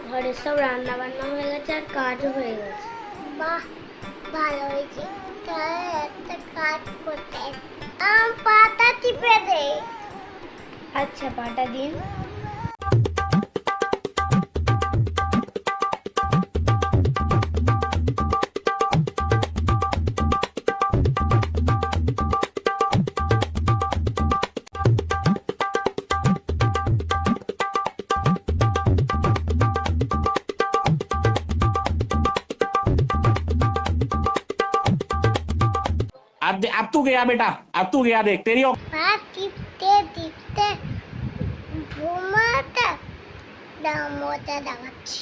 ঘরের সব রান্না বান্না হয়ে গেছে আর কাজও হয়ে গেছে। বাহ, ভালো হয়েছে। তাহলে একটা কাজ করতে পাতা টিপে দে। আচ্ছা, পাটা দিন। अब तू गया बेटा, अब तू गया, देख तेरी পা টিপতে টিপতে ঘুমাতে মজা দেখাচ্ছি।